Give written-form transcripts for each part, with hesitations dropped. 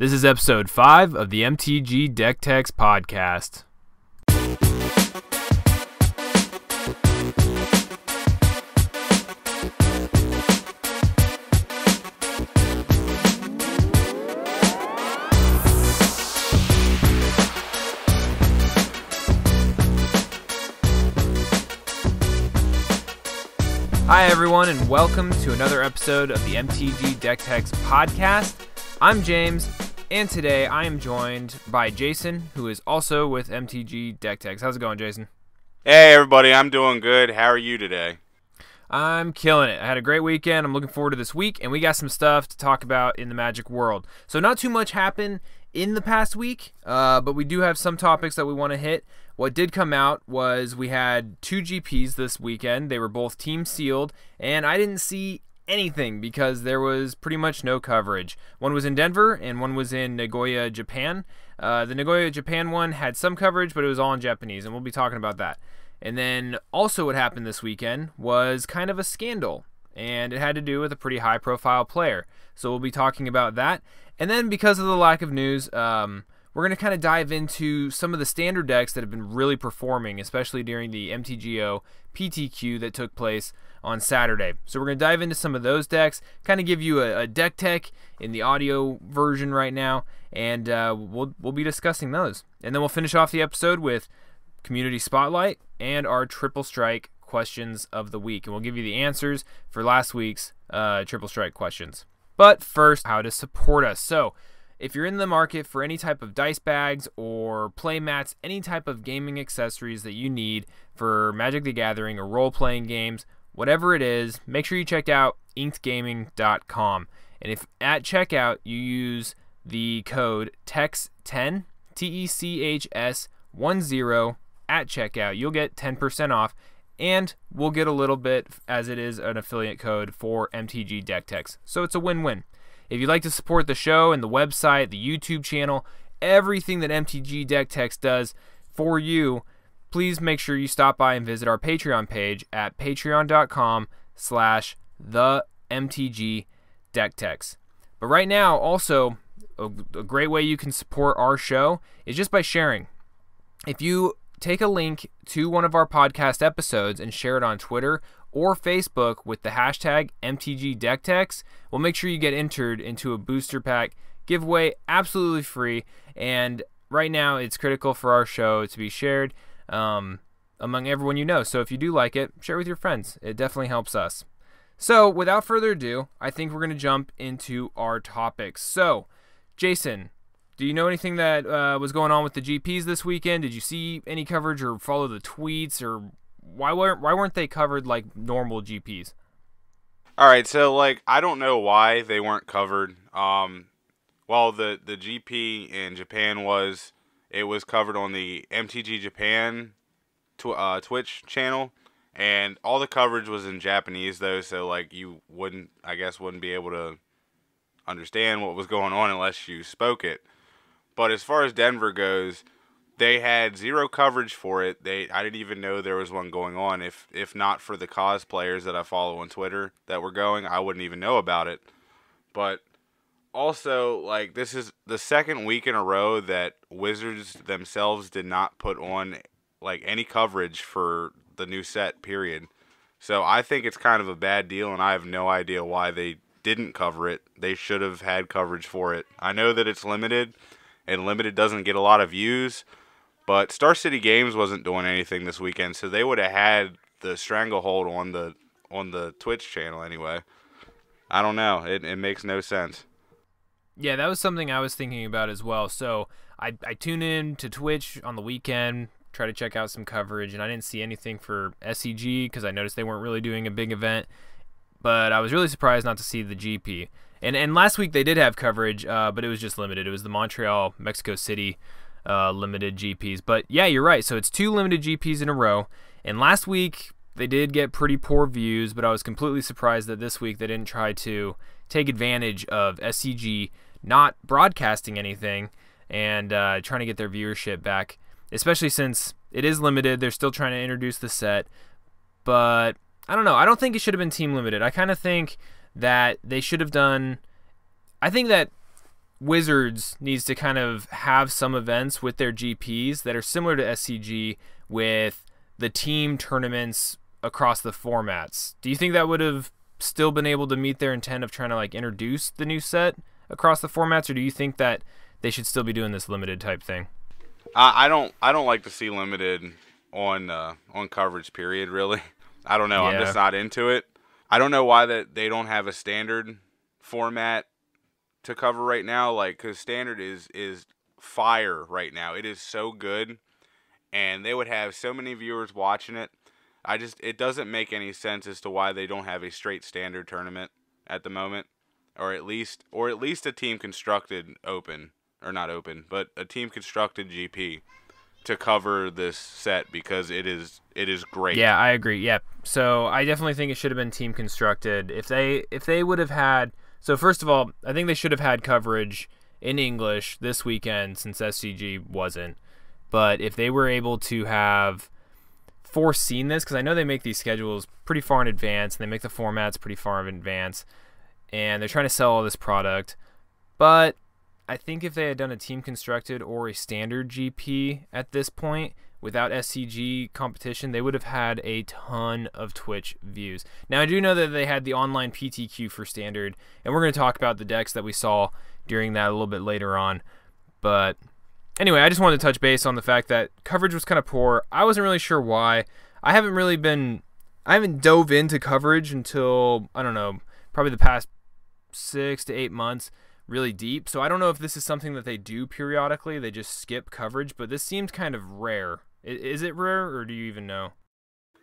This is episode 5 of the MTGDeckTechs podcast. Hi everyone, and welcome to another episode of the MTGDeckTechs podcast. I'm James, and today I am joined by Jason, who is also with MTGDeckTechs. How's it going, Jason? Hey everybody, I'm doing good. How are you today? I'm killing it. I had a great weekend. I'm looking forward to this week, and we got some stuff to talk about in the Magic world. So not too much happened in the past week, but we do have some topics that we want to hit. What did come out was we had 2 GPs this weekend. They were both team sealed, and I didn't see anything because there was pretty much no coverage. One was in Denver, and one was in Nagoya, Japan. The Nagoya, Japan one had some coverage, but it was all in Japanese, and we'll be talking about that. And then also what happened this weekend was kind of a scandal, and it had to do with a pretty high-profile player. So we'll be talking about that. And then because of the lack of news, we're going to kind of dive into some of the standard decks that have been really performing, especially during the MTGO PTQ that took place on Saturday. So we're going to dive into some of those decks, kind of give you a deck tech in the audio version right now, and we'll be discussing those. And then we'll finish off the episode with Community Spotlight and our Triple Strike questions of the week. And we'll give you the answers for last week's Triple Strike questions. But first, how to support us. So if you're in the market for any type of dice bags or play mats, any type of gaming accessories that you need for Magic the Gathering or role-playing games, whatever it is, make sure you check out inkedgaming.com. And if at checkout you use the code TECHS10, TECHS10 at checkout, you'll get 10% off, and we'll get a little bit as it is an affiliate code for MTGDeckTechs. So it's a win-win. If you'd like to support the show and the website, the YouTube channel, everything that MTGDeckTechs does for you, please make sure you stop by and visit our Patreon page at patreon.com/themtgdecktechs. But right now, also, a great way you can support our show is just by sharing. If you take a link to one of our podcast episodes and share it on Twitter or Facebook with the hashtag MTGDeckTechs, we'll make sure you get entered into a booster pack giveaway, absolutely free. And right now, it's critical for our show to be shared among everyone you know. So if you do like it, share it with your friends. It definitely helps us. So without further ado, I think we're going to jump into our topics. So, Jason, do you know anything that was going on with the GPs this weekend? Did you see any coverage or follow the tweets, or why weren't they covered like normal GPs? All right, so I don't know why they weren't covered. Well, the GP in Japan was covered on the MTG Japan Twitch channel, and all the coverage was in Japanese though, so you wouldn't be able to understand what was going on unless you spoke it. But as far as Denver goes, they had zero coverage for it. I didn't even know there was one going on. If not for the cosplayers that I follow on Twitter that were going, I wouldn't even know about it. But also, this is the second week in a row that Wizards themselves did not put on any coverage for the new set, period. So I think it's kind of a bad deal, and I have no idea why they didn't cover it. They should have had coverage for it. I know that it's limited, and limited doesn't get a lot of views, but Star City Games wasn't doing anything this weekend, so they would have had the stranglehold on the Twitch channel anyway. I don't know. It makes no sense. Yeah, that was something I was thinking about as well. So I tune in to Twitch on the weekend, try to check out some coverage, and I didn't see anything for SCG because I noticed they weren't really doing a big event. But I was really surprised not to see the GP. And last week they did have coverage, but it was just limited. It was the Montreal, Mexico City limited GPs. But yeah, you're right. So it's 2 limited GPs in a row. And last week they did get pretty poor views, but I was completely surprised that this week they didn't try to take advantage of SCG not broadcasting anything and trying to get their viewership back, especially since it is limited. They're still trying to introduce the set. But I don't know. I don't think it should have been team limited. I kind of think that they should have done... I think that Wizards needs to kind of have some events with their GPs that are similar to SCG with the team tournaments across the formats. Do you think that would have still been able to meet their intent of trying to like introduce the new set across the formats, or do you think that they should still be doing this limited type thing? I don't like to see limited on coverage. Period. Really, I don't know. Yeah. I'm just not into it. I don't know why that they don't have a standard format to cover right now. Like, cause standard is fire right now. It is so good, and they would have so many viewers watching it. It doesn't make any sense as to why they don't have a straight standard tournament at the moment, or at least a team constructed open, or not open, but a team constructed GP to cover this set, because it is great. Yeah, I agree. Yeah. So I definitely think it should have been team constructed. If they would have had, so first of all, I think they should have had coverage in English this weekend since SCG wasn't. But if they were able to have foreseen this, because I know they make these schedules pretty far in advance, and they make the formats pretty far in advance, and they're trying to sell all this product. But I think if they had done a team constructed or a standard GP at this point without SCG competition, they would have had a ton of Twitch views. Now, I do know that they had the online PTQ for standard, and we're going to talk about the decks that we saw during that a little bit later on. But anyway, I just wanted to touch base on the fact that coverage was kind of poor. I wasn't really sure why. I haven't dove into coverage until, I don't know, probably the past 6 to 8 months really deep. So I don't know if this is something that they do periodically. They just skip coverage, but this seems kind of rare. Is it rare, or do you even know?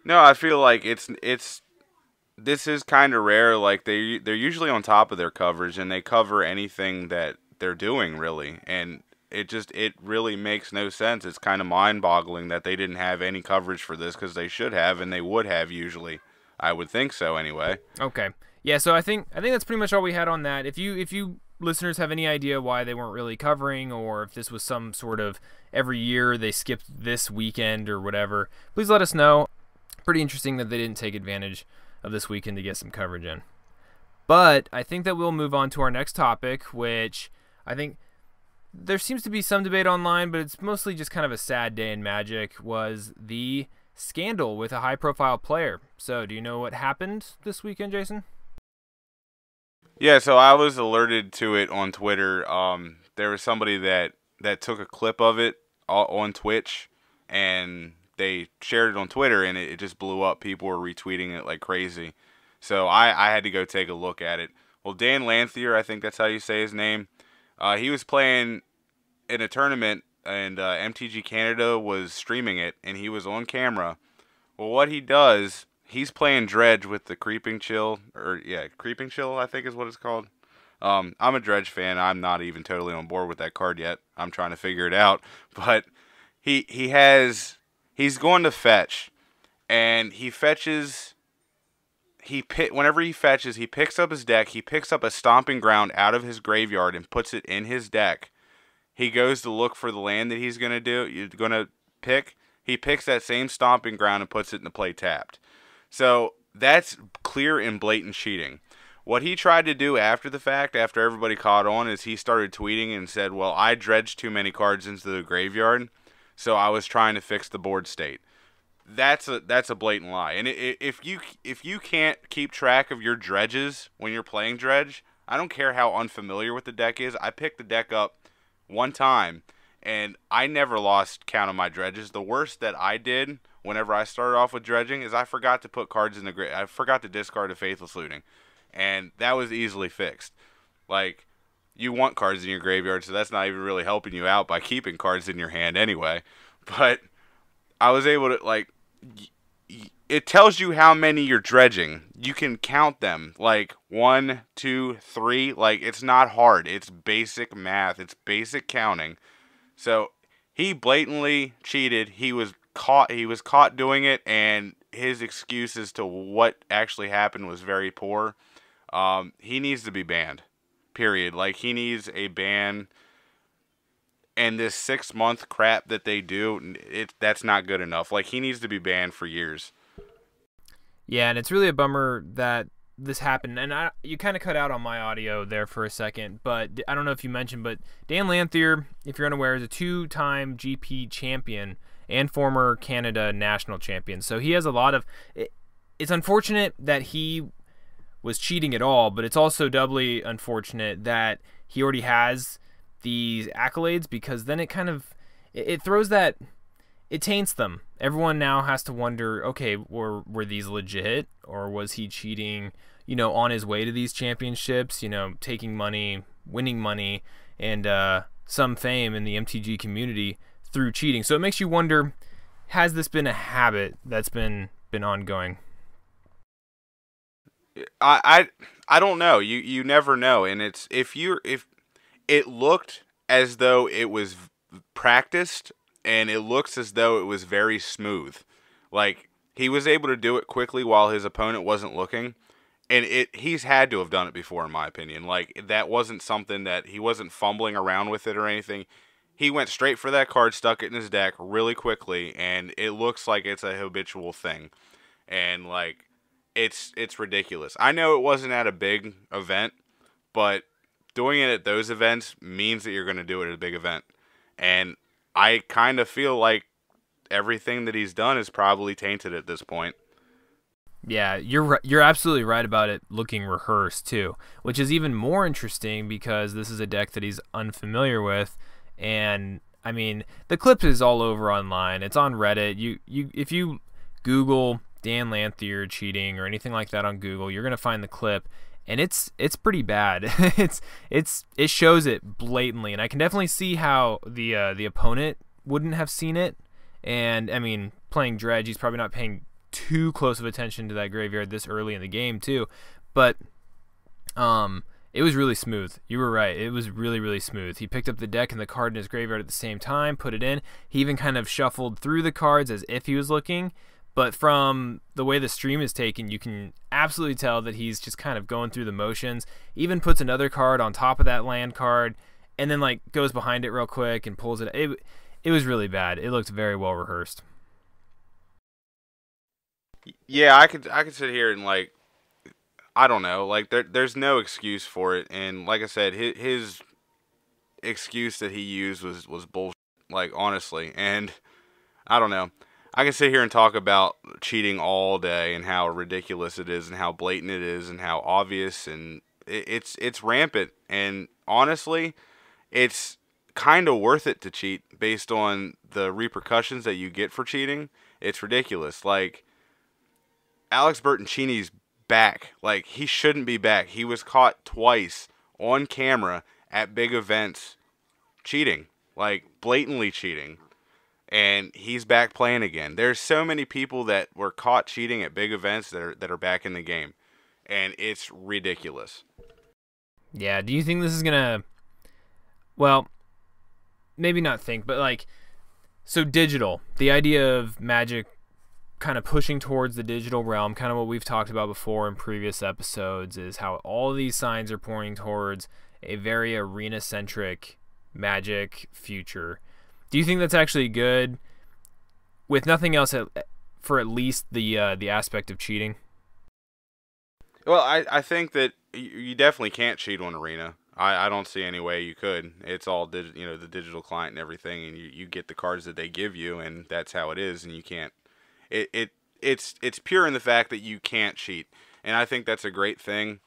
No, I feel like this is kind of rare. Like they're usually on top of their coverage, and they cover anything that they're doing, really. And it really makes no sense. It's kind of mind-boggling that they didn't have any coverage for this, because they should have, and they would have usually. I would think so anyway. Okay. Yeah, so I think that's pretty much all we had on that. If you listeners have any idea why they weren't really covering, or if this was some sort of every year they skipped this weekend or whatever, please let us know. Pretty interesting that they didn't take advantage of this weekend to get some coverage in. But I think that we'll move on to our next topic, which I think there seems to be some debate online, but it's mostly just kind of a sad day in Magic, was the scandal with a high-profile player. So do you know what happened this weekend, Jason? Yeah, so I was alerted to it on Twitter. There was somebody that took a clip of it on Twitch, and they shared it on Twitter, and it just blew up. People were retweeting it like crazy. So I had to go take a look at it. Well, Dan Lanthier, I think that's how you say his name, he was playing in a tournament, and MTG Canada was streaming it, and he was on camera. Well, what he does, he's playing Dredge with the Creeping Chill, Creeping Chill, I think is what it's called. I'm a Dredge fan. I'm not even totally on board with that card yet. I'm trying to figure it out. But he's going to fetch, and whenever he fetches, he picks up his deck. He picks up a Stomping Ground out of his graveyard and puts it in his deck. He goes to look for the land that he's going to pick. He picks that same Stomping Ground and puts it into play tapped. So that's clear and blatant cheating. What he tried to do after the fact, after everybody caught on, is he started tweeting and said, well, I dredged too many cards into the graveyard, so I was trying to fix the board state. That's a blatant lie. And if you can't keep track of your dredges when you're playing Dredge, I don't care how unfamiliar with the deck is. I picked the deck up one time, and I never lost count of my dredges. The worst that I did whenever I started off with dredging is I forgot to put cards in the I forgot to discard a Faithless Looting, and that was easily fixed. Like, you want cards in your graveyard, so that's not even really helping you out by keeping cards in your hand anyway. But I was able to, like, it tells you how many you're dredging. You can count them, like 1, 2, 3. Like, it's not hard. It's basic math. It's basic counting. So he blatantly cheated. He was caught doing it, and his excuse as to what actually happened was very poor. He needs to be banned. Period. Like, he needs a ban. And this 6-month crap that they do, that's not good enough. Like, he needs to be banned for years. Yeah, and it's really a bummer that this happened, and you kind of cut out on my audio there for a second, but I don't know if you mentioned, but Dan Lanthier, if you're unaware, is a 2-time GP champion and former Canada national champion. So he has a lot of. It's unfortunate that he was cheating at all, but it's also doubly unfortunate that he already has these accolades, because then it kind of it throws that. It taints them. Everyone now has to wonder, okay, were these legit, or was he cheating, on his way to these championships, taking money, winning money, and some fame in the MTG community through cheating. So it makes you wonder, has this been a habit that's been ongoing? I don't know. You never know, and it's if it looked as though it was practiced, and it looks as though it was very smooth. Like, he was able to do it quickly while his opponent wasn't looking, and he's had to have done it before, in my opinion. Like, that wasn't something that he wasn't fumbling around with it or anything. He went straight for that card, stuck it in his deck really quickly, and it looks like it's a habitual thing. And like, it's ridiculous. I know it wasn't at a big event, but doing it at those events means that you're going to do it at a big event. And I kind of feel like everything that he's done is probably tainted at this point. Yeah, you're absolutely right about it looking rehearsed too, which is even more interesting because this is a deck that he's unfamiliar with. And I mean, the clip is all over online. It's on Reddit. If you Google Dan Lanthier cheating or anything like that on Google, you're gonna find the clip, and it's pretty bad. It shows it blatantly, and I can definitely see how the opponent wouldn't have seen it. And I mean, playing Dredge, he's probably not paying too close of attention to that graveyard this early in the game too. But it was really smooth. You were right. It was really, really smooth. He picked up the deck and the card in his graveyard at the same time, put it in. He even kind of shuffled through the cards as if he was looking. But from the way the stream is taken, you can absolutely tell that he's just kind of going through the motions. Even puts another card on top of that land card, and then like goes behind it real quick and pulls it. It was really bad. It looked very well rehearsed. Yeah, I could sit here and like, I don't know, like there's no excuse for it. And like I said, his excuse that he used was bullshit. Like, honestly, and I don't know. I can sit here and talk about cheating all day and how ridiculous it is and how blatant it is and how obvious, and it's rampant. And honestly, it's kind of worth it to cheat based on the repercussions that you get for cheating. It's ridiculous. Like, Alex Bertoncini's back. Like, he shouldn't be back. He was caught twice on camera at big events cheating, like blatantly cheating. And he's back playing again. There's so many people that were caught cheating at big events that are back in the game, and it's ridiculous. Yeah, do you think this is gonna, well, maybe not think, but like, so digital, the idea of Magic kind of pushing towards the digital realm, kind of what we've talked about before in previous episodes, is how all these signs are pointing towards a very arena-centric Magic future. Do you think that's actually good, with nothing else for at least the aspect of cheating? Well, I think that you definitely can't cheat on Arena. I don't see any way you could. It's all the digital client and everything, and you get the cards that they give you, and that's how it is, and you can't. It's pure in the fact that you can't cheat, and I think that's a great thing.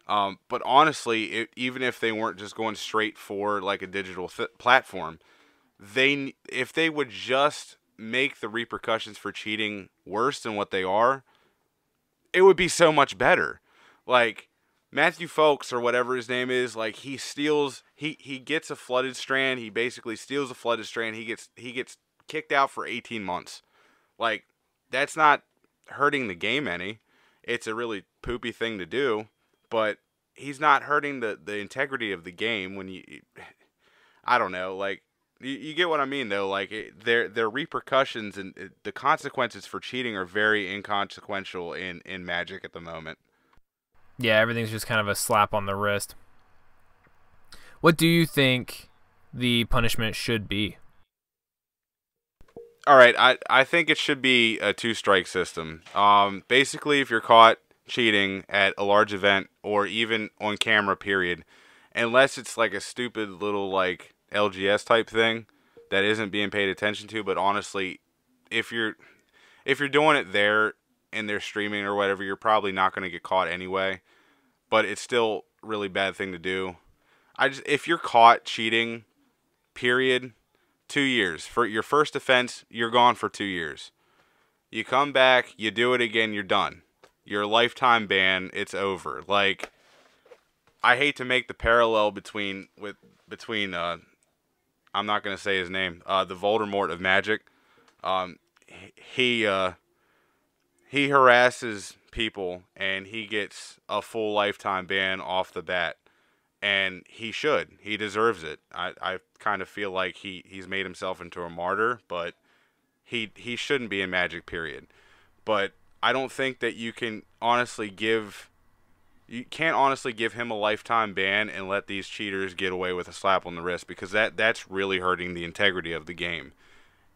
But honestly, even if they weren't just going straight for like a digital platform, if they would just make the repercussions for cheating worse than what they are, it would be so much better. Like, Matthew Folks, or whatever his name is, like, he gets a flooded strand. He basically steals a flooded strand. He gets kicked out for 18 months. Like, that's not hurting the game any. It's a really poopy thing to do, but he's not hurting the integrity of the game when I don't know, like, you get what I mean, though. Like, their repercussions and the consequences for cheating are very inconsequential in Magic at the moment. Yeah, everything's just kind of a slap on the wrist. What do you think the punishment should be? All right, I think it should be a 2-strike system. Basically, if you're caught cheating at a large event or even on camera, period, unless it's like a stupid little like LGS type thing that isn't being paid attention to. But honestly, if you're doing it there and they're streaming or whatever, you're probably not going to get caught anyway. But it's still a really bad thing to do. If you're caught cheating, period, 2 years. For your first offense, you're gone for 2 years. You come back, you do it again, you're done. You're a lifetime ban, it's over. Like, I hate to make the parallel between I'm not going to say his name, the Voldemort of Magic. He harasses people and he gets a full lifetime ban off the bat. And he should. He deserves it. I kind of feel like he's made himself into a martyr, but he shouldn't be in Magic, period. But I don't think that you can't honestly give him a lifetime ban and let these cheaters get away with a slap on the wrist, because that's really hurting the integrity of the game.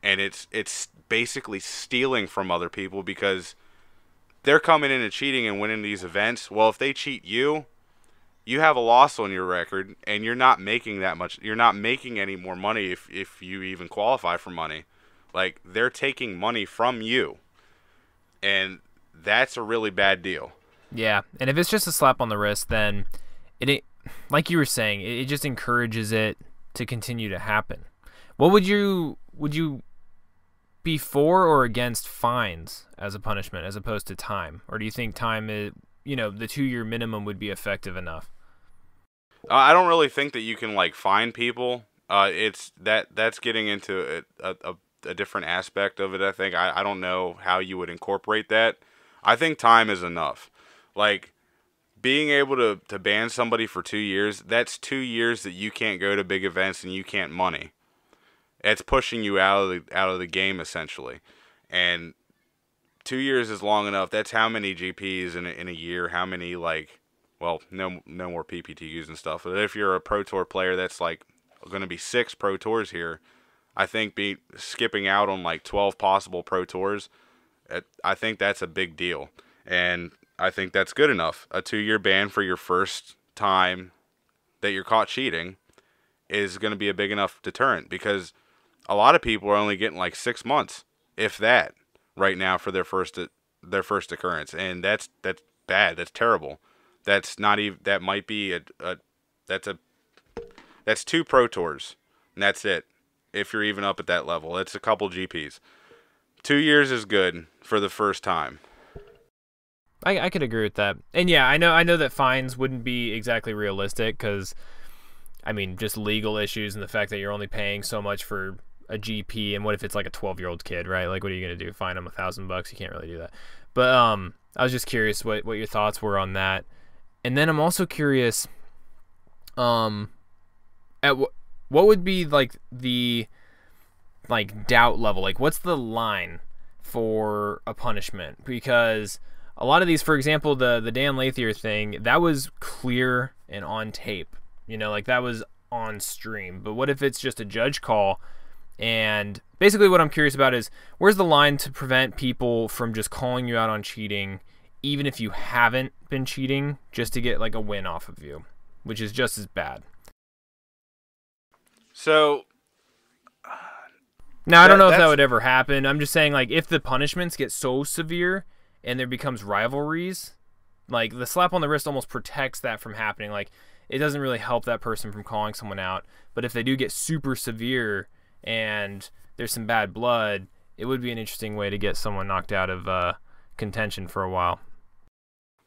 And it's basically stealing from other people, because they're coming in and cheating and winning these events. Well, if they cheat you have a loss on your record, and you're not making that much. You're not making any more money if you even qualify for money. Like, they're taking money from you, and that's a really bad deal. Yeah, and if it's just a slap on the wrist, then it like you were saying, it just encourages it to continue to happen. What would you be for or against fines as a punishment as opposed to time? Or do you think time is, the 2-year minimum would be effective enough? I don't really think that you can like fine people. That's getting into a different aspect of it. I think I don't know how you would incorporate that. I think time is enough. Like, being able to ban somebody for 2 years, that's 2 years that you can't go to big events and you can't money. It's pushing you out of the game essentially, and 2 years is long enough. That's how many GPs in a year. How many no more PPTQs and stuff. But if you're a Pro Tour player, that's like going to be 6 Pro Tours here. I think skipping out on like 12 possible Pro Tours, I think that's a big deal, and I think that's good enough. A 2-year ban for your first time that you're caught cheating is going to be a big enough deterrent, because a lot of people are only getting like 6 months, if that, right now for their first occurrence, and that's bad. That's terrible. That's not even. That might be that's 2 Pro Tours, and that's it. If you're even up at that level, it's a couple GPs. 2 years is good for the first time. I could agree with that. And yeah, I know that fines wouldn't be exactly realistic, because I mean, just legal issues and the fact that you're only paying so much for a GP, and what if it's like a 12-year-old kid, right? Like, what are you gonna do? Fine them $1,000? You can't really do that. But I was just curious what your thoughts were on that. And then I'm also curious, at what would be like the doubt level? Like, what's the line for a punishment? Because a lot of these, for example, the Dan Lathier thing, that was clear and on tape. Like, that was on stream. But what if it's just a judge call? And basically what I'm curious about is, where's the line to prevent people from just calling you out on cheating, even if you haven't been cheating, just to get like a win off of you, which is just as bad. So now, I don't know if that would ever happen. I'm just saying, like, if the punishments get so severe and there becomes rivalries, like, the slap on the wrist almost protects that from happening. Like, it doesn't really help that person from calling someone out. But if they do get super severe and there's some bad blood, it would be an interesting way to get someone knocked out of contention for a while.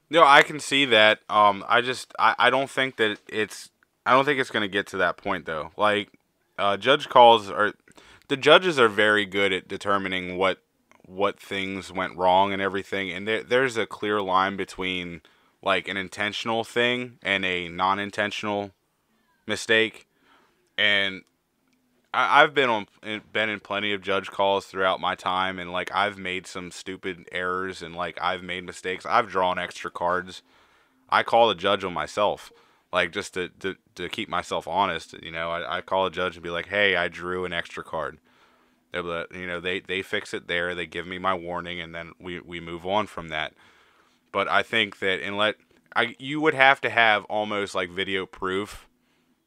No, I can see that. I don't think that it's going to get to that point though. Like, judge calls the judges are very good at determining what things went wrong and everything, and there's a clear line between like an intentional thing and a non-intentional mistake. And I've been in plenty of judge calls throughout my time, and like, I've made some stupid errors, and like, I've made mistakes. I've drawn extra cards. I call the judge on myself, like, just to keep myself honest. I call a judge and be like, hey, I drew an extra card. They fix it there. They give me my warning, and then we move on from that. But I think that you would have to have almost like video proof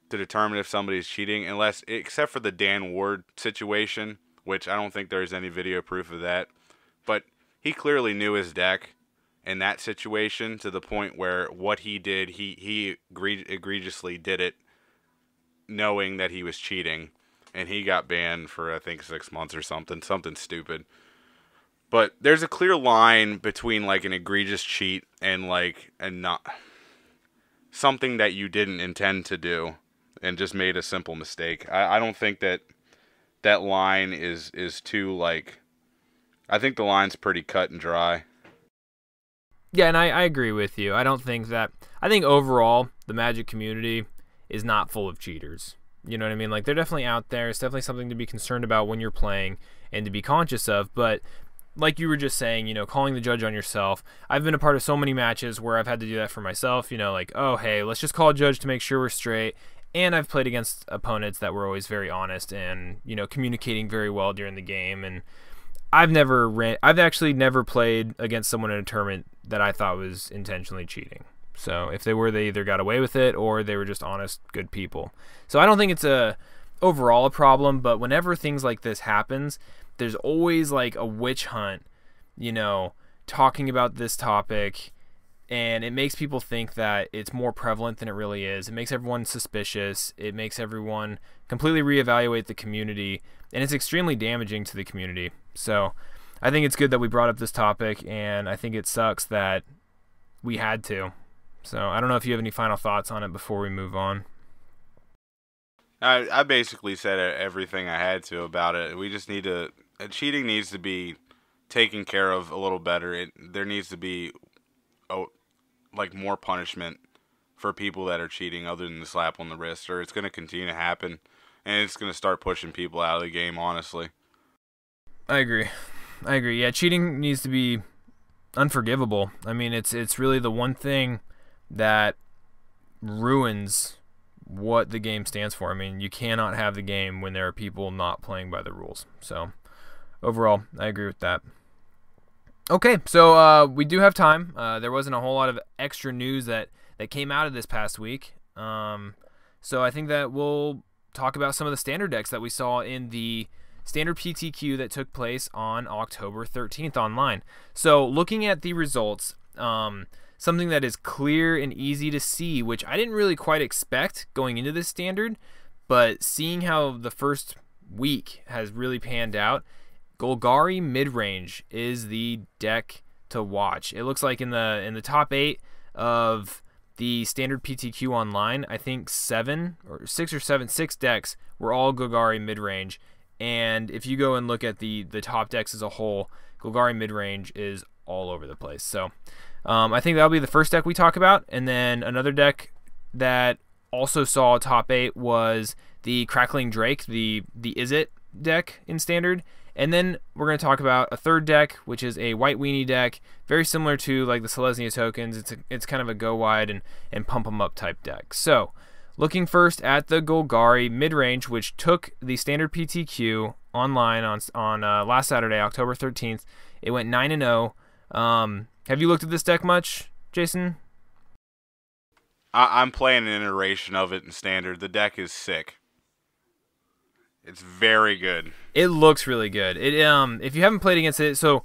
to determine if somebody's cheating, except for the Dan Ward situation, which I don't think there's any video proof of that. But he clearly knew his deck in that situation to the point where what he did, he egregiously did it knowing that he was cheating, and he got banned for I think 6 months or something stupid. But there's a clear line between like an egregious cheat and not something that you didn't intend to do and just made a simple mistake. I don't think that line is too like. I think the line's pretty cut and dry. Yeah, and I agree with you. I think overall the Magic community is not full of cheaters. You know what I mean? Like, they're definitely out there. It's definitely something to be concerned about when you're playing and to be conscious of. But like you were just saying, you know, calling the judge on yourself. I've been a part of so many matches where I've had to do that for myself. You know, like, oh, hey, let's just call a judge to make sure we're straight. And I've played against opponents that were always very honest and, you know, communicating very well during the game. And I've actually never played against someone in a tournament that I thought was intentionally cheating. So if they were, they either got away with it or they were just honest, good people. So I don't think it's overall a problem, but whenever things like this happens, there's always like a witch hunt, you know, talking about this topic, and it makes people think that it's more prevalent than it really is. It makes everyone suspicious. It makes everyone completely reevaluate the community, and it's extremely damaging to the community. So I think it's good that we brought up this topic, and I think it sucks that we had to. So I don't know if you have any final thoughts on it before we move on. I basically said everything I had to about it. We just need to. Cheating needs to be taken care of a little better. There needs to be like more punishment for people that are cheating other than the slap on the wrist, or it's going to continue to happen, and it's going to start pushing people out of the game, honestly. I agree. Yeah, cheating needs to be unforgivable. I mean, it's really the one thing that ruins what the game stands for. I mean, you cannot have the game when there are people not playing by the rules. So overall, I agree with that. Okay, so we do have time. There wasn't a whole lot of extra news that came out of this past week. So I think that we'll talk about some of the standard decks that we saw in the standard PTQ that took place on October 13th online. So looking at the results, something that is clear and easy to see, which I didn't really quite expect going into this standard, but seeing how the first week has really panned out, Golgari Midrange is the deck to watch. It looks like in the top 8 of the standard PTQ online, I think 6 decks were all Golgari Midrange. And if you go and look at the top decks as a whole, Golgari Midrange is all over the place. So I think that'll be the first deck we talk about. And then another deck that also saw top 8 was the Crackling Drake, the Is It deck in standard. And then we're going to talk about a third deck, which is a White Weenie deck, very similar to like the Selesnya tokens. It's kind of a go wide and pump them up type deck. So looking first at the Golgari Midrange, which took the standard PTQ online on last Saturday, October 13th. It went 9-0. Have you looked at this deck much, Jason? I'm playing an iteration of it in standard. The deck is sick. It's very good. It looks really good. If you haven't played against it, so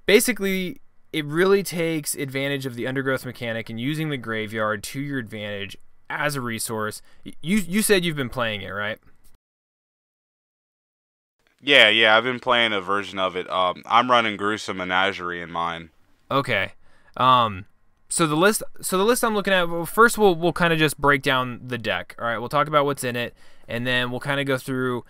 basically it really takes advantage of the Undergrowth mechanic and using the graveyard to your advantage as a resource. You said you've been playing it, right? Yeah, I've been playing a version of it. I'm running Gruesome Menagerie in mine. Okay. So the list I'm looking at, well, first we'll kind of just break down the deck. All right, we'll talk about what's in it, and then we'll kind of go through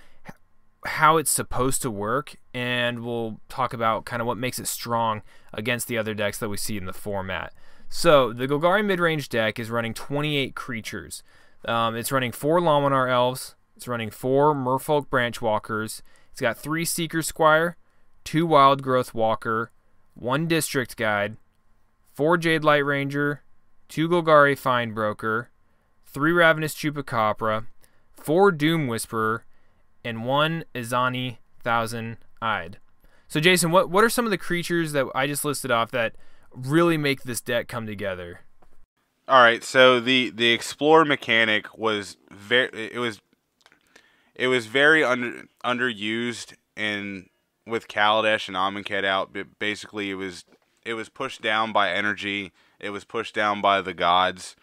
how it's supposed to work, and we'll talk about kind of what makes it strong against the other decks that we see in the format. So the Golgari Midrange deck is running 28 creatures. It's running 4 Laminar Elves. It's running 4 Merfolk Branchwalkers. It's got 3 Seeker Squire, 2 Wild Growth Walker, 1 District Guide, 4 Jade Light Ranger, 2 Golgari Find Broker, 3 Ravenous Chupacabra, 4 Doom Whisperer, and 1 Izani Thousand-Eyed. So Jason, what are some of the creatures that I just listed off that really make this deck come together? All right, so the explore mechanic was very underused in with Kaladesh and Amonkhet out. But basically, it was pushed down by energy. It was pushed down by the gods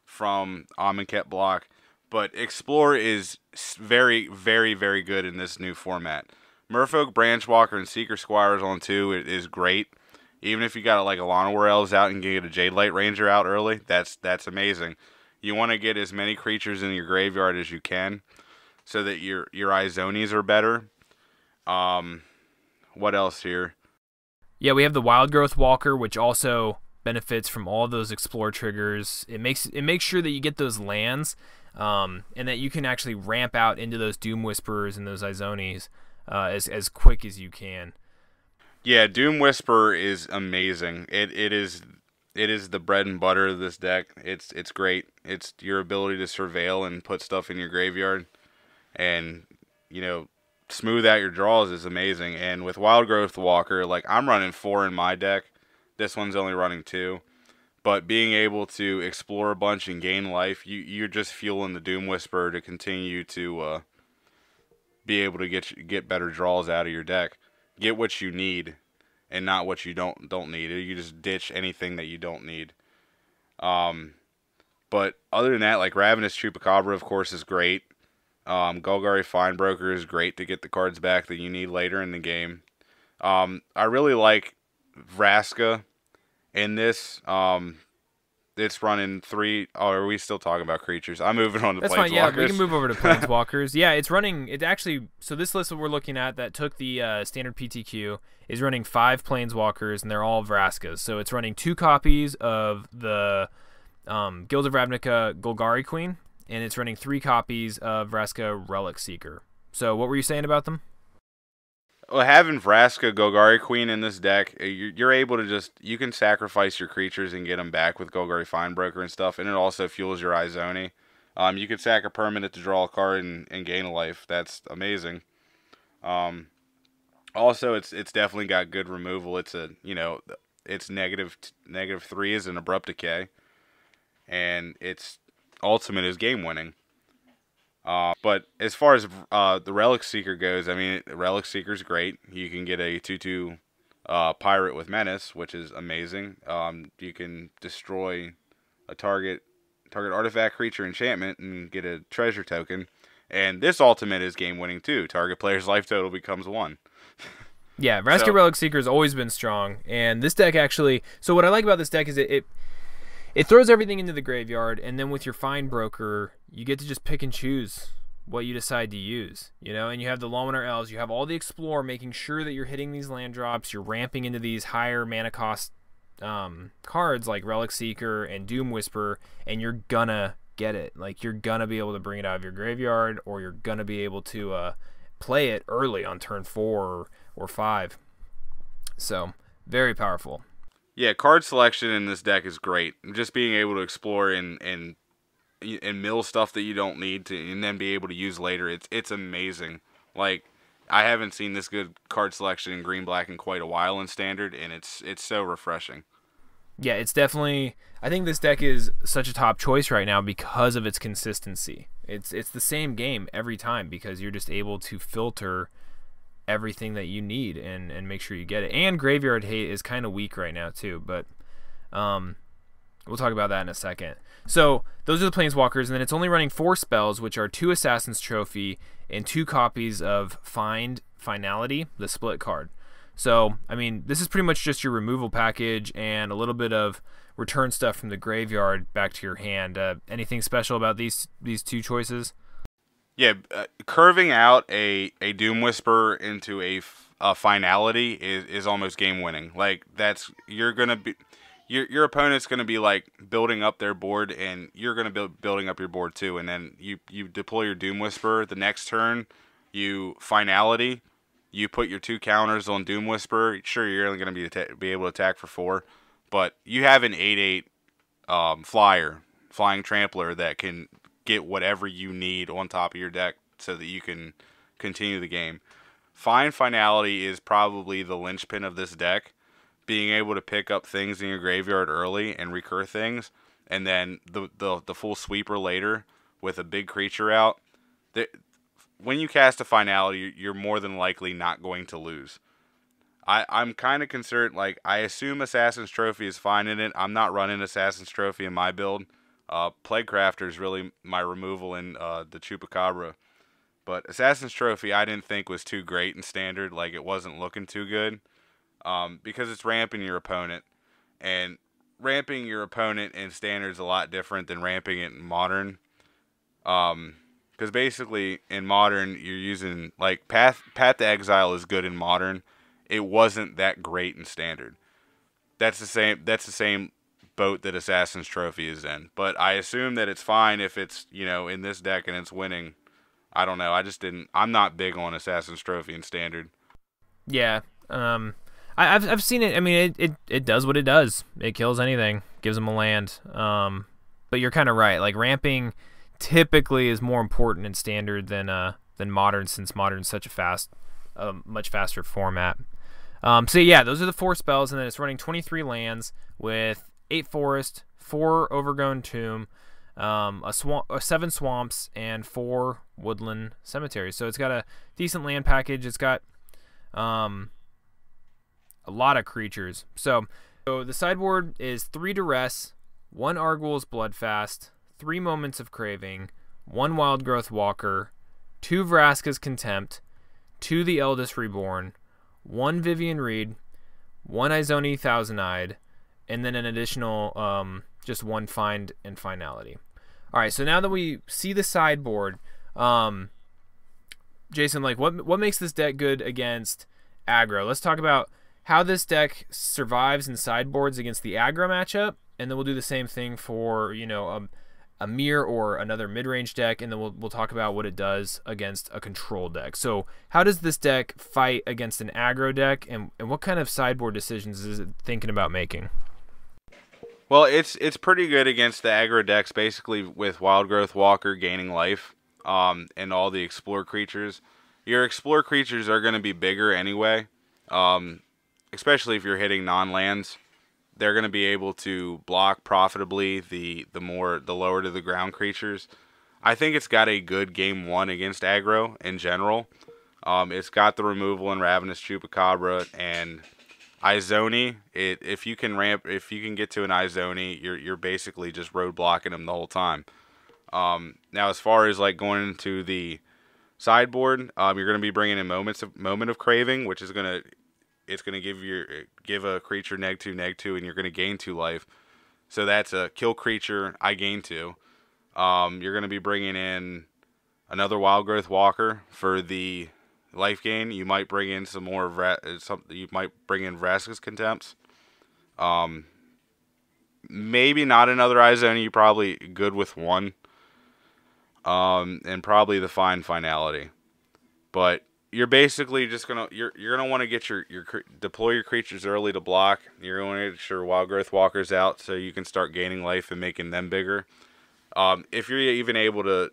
from Amonkhet block. But explore is very, very, very good in this new format. Merfolk, Branchwalker, and Seeker Squires on 2 it is great. Even if you got like a Llanowar Elves out and get a Jade Light Ranger out early, that's amazing. You want to get as many creatures in your graveyard as you can, so that your Izonies are better. What else here? Yeah, we have the Wild Growth Walker, which also benefits from all those explore triggers. It makes sure that you get those lands, and that you can actually ramp out into those Doom Whisperers and those Izonies as quick as you can. Yeah, Doom Whisper is amazing. It is the bread and butter of this deck. It's great. It's your ability to surveil and put stuff in your graveyard, and smooth out your draws is amazing. And with Wild Growth Walker, like I'm running 4 in my deck. This one's only running 2. But being able to explore a bunch and gain life, you're just fueling the Doom Whisperer to continue to be able to get better draws out of your deck. Get what you need and not what you don't need. You just ditch anything that you don't need. But other than that, like Ravenous Chupacabra, of course, is great. Golgari Finebroker is great to get the cards back that you need later in the game. I really like Vraska in this. It's running 3. Oh, are we still talking about creatures? I'm moving on to Planeswalkers. That's fine, yeah, we can move over to Planeswalkers. Yeah, it's running, so this list that we're looking at that took the standard PTQ is running 5 Planeswalkers, and they're all Vraskas. So it's running 2 copies of the Guild of Ravnica Golgari Queen, and it's running 3 copies of Vraska Relic Seeker. So what were you saying about them? Well, having Vraska Golgari Queen in this deck, you're able to you can sacrifice your creatures and get them back with Golgari Finebroker and stuff, and it also fuels your Izoni. You can sack a permanent to draw a card and gain a life. That's amazing. Also, it's definitely got good removal. It's it's -3 is an Abrupt Decay, and its ultimate is game winning. But as far as the Relic Seeker goes, I mean, Relic Seeker's great. You can get a 2/2 Pirate with Menace, which is amazing. You can destroy a target artifact, creature, enchantment, and get a treasure token. And this ultimate is game winning too. Target player's life total becomes 1. Yeah, Vraska Relic Seeker has always been strong, and this deck actually. So what I like about this deck is it throws everything into the graveyard, and then with your Finebroker, you get to just pick and choose what you decide to use, and you have the Llanowar Elves, you have all the Explore, making sure that you're hitting these land drops, you're ramping into these higher mana cost cards like Relic Seeker and Doom Whisper, and you're gonna get it. Like, you're gonna be able to bring it out of your graveyard, or you're gonna be able to play it early on turn 4 or 5. So, very powerful. Yeah, card selection in this deck is great. Just being able to explore and mill stuff that you don't need to, and then be able to use later. It's amazing. Like, I haven't seen this good card selection in Green Black in quite a while in Standard, and it's so refreshing. Yeah, it's definitely. I think this deck is such a top choice right now because of its consistency. It's the same game every time because you're just able to filter everything that you need and make sure you get it. And Graveyard Hate is kind of weak right now too, but we'll talk about that in a second. So those are the Planeswalkers, and then it's only running 4 spells, which are 2 Assassin's Trophy and 2 copies of Finality, the split card. So, I mean, this is pretty much just your removal package and a little bit of return stuff from the graveyard back to your hand. Anything special about these 2 choices? Yeah, curving out a Doom Whisperer into a Finality is almost game winning. Like, you're gonna be your opponent's gonna be like building up their board, and you're gonna be building up your board too. And then you deploy your Doom Whisperer. The next turn, you Finality. You put your 2 counters on Doom Whisperer. Sure, you're only gonna be able to attack for 4, but you have an 8/8 flying trampler that can get whatever you need on top of your deck so that you can continue the game. Finality is probably the linchpin of this deck being able to pick up things in your graveyard early and recur things, and then the full sweeper later with a big creature out. When you cast a finality, you're more than likely not going to lose. I'm kind of concerned. Like, I assume Assassin's Trophy is fine in it. I'm not running Assassin's Trophy in my build. Plaguecrafter is really my removal in the Chupacabra. But Assassin's Trophy I didn't think was too great in Standard. Like, it wasn't looking too good. Because it's ramping your opponent. And ramping your opponent in Standard is a lot different than ramping it in Modern. Because basically in Modern you're using, like, Path to Exile is good in Modern. It wasn't that great in Standard. That's the same boat that Assassin's Trophy is in. But I assume that it's fine if it's, in this deck and it's winning. I don't know. I'm not big on Assassin's Trophy in Standard. Yeah. I've seen it. I mean, it does what it does. It kills anything, gives them a land. But you're kind of right. Like, ramping typically is more important in Standard than Modern, since Modern's such a much faster format. So yeah, those are the 4 spells, and then it's running 23 lands with 8 forest, 4 overgrown tomb, 7 swamps, and 4 woodland cemeteries. So it's got a decent land package. It's got a lot of creatures. So the sideboard is 3 Duress, 1 Arguel's Bloodfast, 3 Moments of Craving, 1 Wildgrowth Walker, 2 Vraska's Contempt, 2 The Eldest Reborn, 1 Vivian Reed, 1 Izoni Thousand-Eyed, and then an additional just 1 Find and Finality. All right, so now that we see the sideboard, Jason, like, what makes this deck good against aggro? Let's talk about how this deck survives in sideboards against the aggro matchup, and then we'll do the same thing for a mirror or another mid-range deck, and then we'll talk about what it does against a control deck. So how does this deck fight against an aggro deck, and what kind of sideboard decisions is it thinking about making? Well, it's pretty good against the aggro decks, basically with Wildgrowth Walker gaining life, and all the Explore creatures. Your Explore creatures are going to be bigger anyway, especially if you're hitting non-lands. They're going to be able to block profitably the lower to the ground creatures. I think it's got a good game 1 against aggro in general. It's got the removal in Ravenous Chupacabra and Izoni. If you can get to an Izoni, you're basically just road blocking them the whole time. Now, as far as like going into the sideboard, you're going to be bringing in Moment of Craving, which is going to give a creature -2/-2, and you're going to gain 2 life. So that's a kill creature. I gain 2. You're going to be bringing in another Wildgrowth Walker for the life gain. You might bring in some more you might bring in Vraska's Contempts. Maybe not another Izoni. You're probably good with 1. And probably the Finality. But you're basically just gonna want to get deploy your creatures early to block. You're going to make sure Wildgrowth Walker's out so you can start gaining life and making them bigger. If you're even able to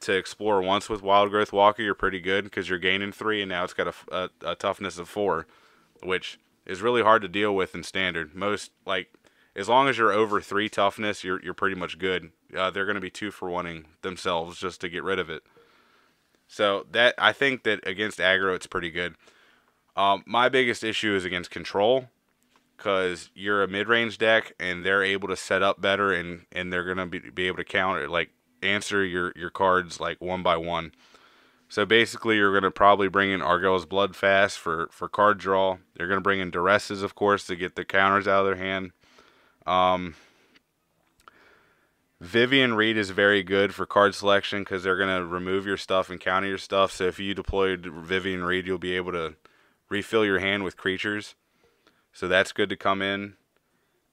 explore once with Wildgrowth Walker, you're pretty good because you're gaining 3, and now it's got a toughness of 4, which is really hard to deal with in Standard. As long as you're over 3 toughness, you're pretty much good. They're going to be 2 for 1ing themselves just to get rid of it. So I think that against aggro, it's pretty good. My biggest issue is against control, because you're a mid-range deck, and they're able to set up better, and they're going to be able to counter, answer your cards one by one. So basically, you're going to probably bring in Arguel's Bloodfast for card draw. You're going to bring in Duresses, of course, to get the counters out of their hand. Vivian Reed is very good for card selection because they're going to remove your stuff and counter your stuff. So if you deploy Vivian Reed, you'll be able to refill your hand with creatures. So that's good to come in.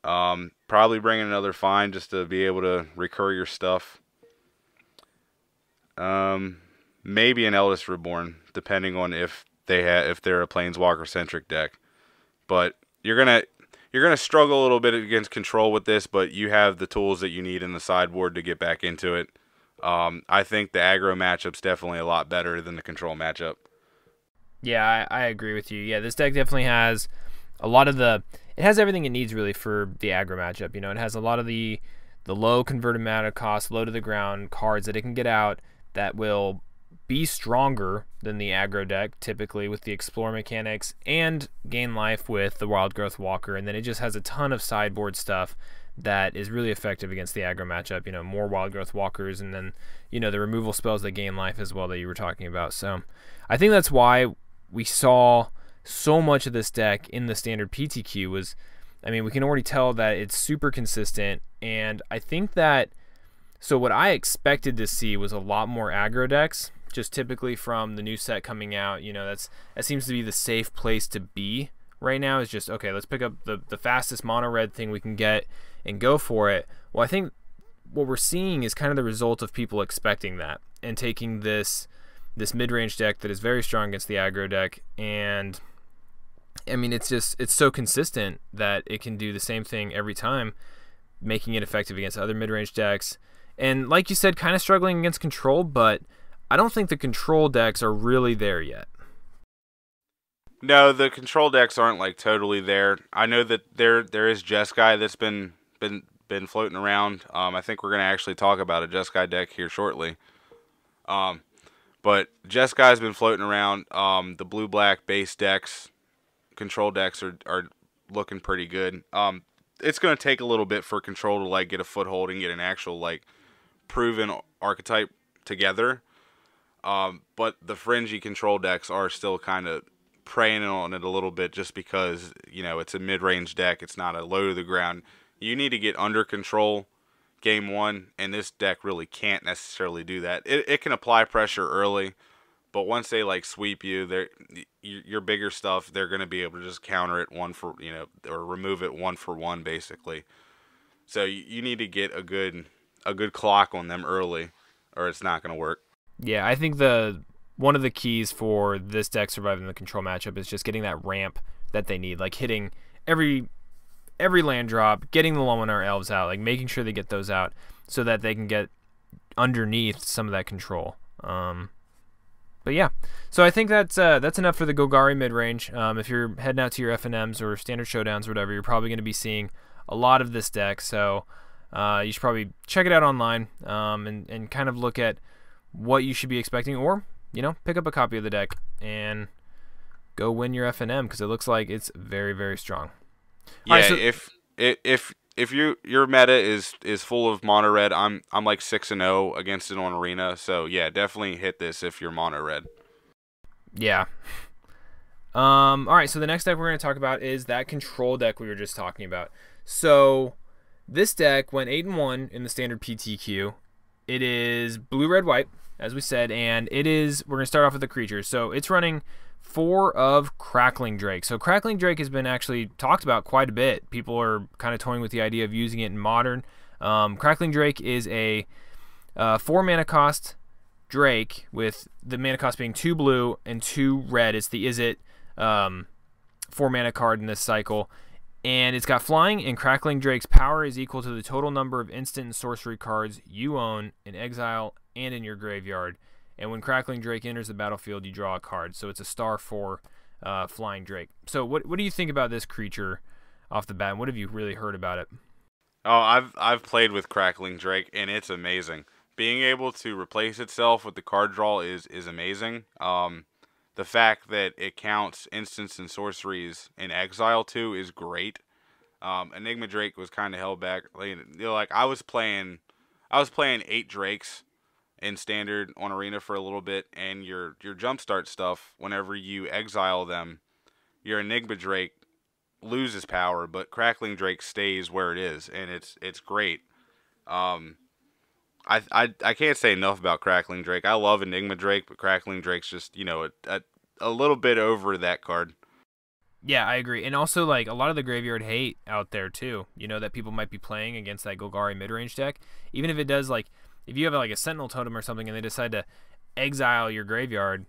Probably bring in another Find just to be able to recur your stuff. Maybe an Eldest Reborn, depending on if they're a Planeswalker centric deck. But you're gonna struggle a little bit against control with this, but you have the tools that you need in the sideboard to get back into it. I think the aggro matchup's definitely a lot better than the control matchup. Yeah, I agree with you. Yeah, this deck definitely has a lot of the it has everything it needs really for the aggro matchup. You know, it has a lot of the low converted mana cost, low to the ground cards that it can get out that will be stronger than the aggro deck, typically with the explore mechanics, and gain life with the Wild Growth Walker. And then it just has a ton of sideboard stuff that is really effective against the aggro matchup. You know, more Wild Growth Walkers, and then, you know, the removal spells that gain life as well that you were talking about. So I think that's why we saw so much of this deck in the standard PTQ was, I mean, we can already tell that it's super consistent. And I think that, so what I expected to see was a lot more aggro decks, just typically from the new set coming out. You know, that seems to be the safe place to be right now, is just, okay, let's pick up the fastest mono red thing we can get and go for it. Well, I think what we're seeing is kind of the result of people expecting that and taking this mid-range deck that is very strong against the aggro deck, and I mean, it's so consistent that it can do the same thing every time, making it effective against other mid-range decks. And like you said, kind of struggling against control, but I don't think the control decks are really there yet. No, the control decks aren't like totally there. I know that there is Jeskai that's been floating around. I think we're gonna actually talk about a Jeskai deck here shortly. But Jeskai's been floating around. The blue-black base decks, control decks are looking pretty good. It's gonna take a little bit for control to like get a foothold and get an actual like proven archetype together. But the fringy control decks are still kind of preying on it a little bit, just because, you know, it's a mid-range deck. It's not a low to the ground. You need to get under control game one, and this deck really can't necessarily do that. It can apply pressure early, but once they like sweep you, your bigger stuff, they're going to be able to just counter it one for, you know, or remove it one for one basically. So you need to get a good clock on them early, or it's not going to work. Yeah, I think one of the keys for this deck surviving the control matchup is just getting that ramp that they need, like hitting every land drop, getting the Lumunar Elves out, like making sure they get those out so that they can get underneath some of that control. But yeah, so I think that's enough for the Golgari mid-range. If you're heading out to your FNMs or standard showdowns or whatever, you're probably going to be seeing a lot of this deck. So you should probably check it out online and kind of look at what you should be expecting, or, you know, pick up a copy of the deck and go win your FNM, because it looks like it's very, very strong. Yeah, right, so if your meta is full of mono red, I'm like 6-0 against it on Arena. So yeah, definitely hit this if you're mono red. Yeah. All right, so the next deck we're going to talk about is that control deck we were just talking about. So this deck went 8-1 in the standard PTQ. It is blue, red, white, as we said, and we're going to start off with the creatures. So it's running 4 of Crackling Drake. So Crackling Drake has been actually talked about quite a bit. People are kind of toying with the idea of using it in Modern. Crackling Drake is a 4 mana cost Drake, with the mana cost being 2 blue and 2 red. It's the Izzet 4 mana card in this cycle. And it's got flying, and Crackling Drake's power is equal to the total number of instant and sorcery cards you own in exile and in your graveyard. And when Crackling Drake enters the battlefield, you draw a card. So it's a star 4 flying Drake. So what do you think about this creature off the bat? And what have you really heard about it? Oh, I've played with Crackling Drake, and it's amazing. Being able to replace itself with the card draw is amazing. The fact that it counts instants and sorceries in exile too is great. Enigma Drake was kind of held back. Like I was playing 8 Drakes in standard on Arena for a little bit, and your jumpstart stuff, whenever you exile them, your Enigma Drake loses power, but Crackling Drake stays where it is, and it's great. I can't say enough about Crackling Drake. I love Enigma Drake, but Crackling Drake's just, you know, a little bit over that card. Yeah, I agree. And also, like, a lot of the graveyard hate out there, too, you know, that people might be playing against that Golgari mid-range deck. Even if it does, like, if you have, like, a Sentinel Totem or something and they decide to exile your graveyard,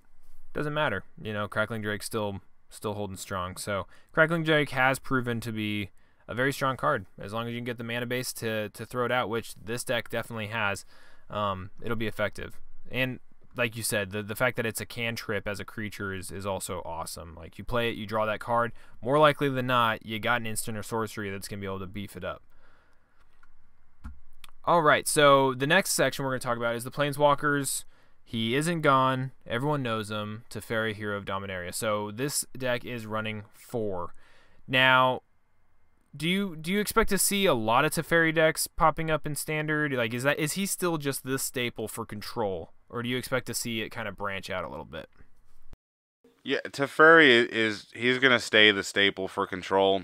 doesn't matter. You know, Crackling Drake's still holding strong. So, Crackling Drake has proven to be a very strong card. As long as you can get the mana base to throw it out, which this deck definitely has, it'll be effective. And like you said, the fact that it's a cantrip as a creature is also awesome. Like, you play it, you draw that card, more likely than not, you got an instant or sorcery that's going to be able to beef it up. Alright, so the next section we're going to talk about is the Planeswalkers. He isn't gone. Everyone knows him. Teferi, Hero of Dominaria. So this deck is running 4. Now, do you expect to see a lot of Teferi decks popping up in Standard? Like, is he still just this staple for control, or do you expect to see it kind of branch out a little bit? Yeah, Teferi he's gonna stay the staple for control.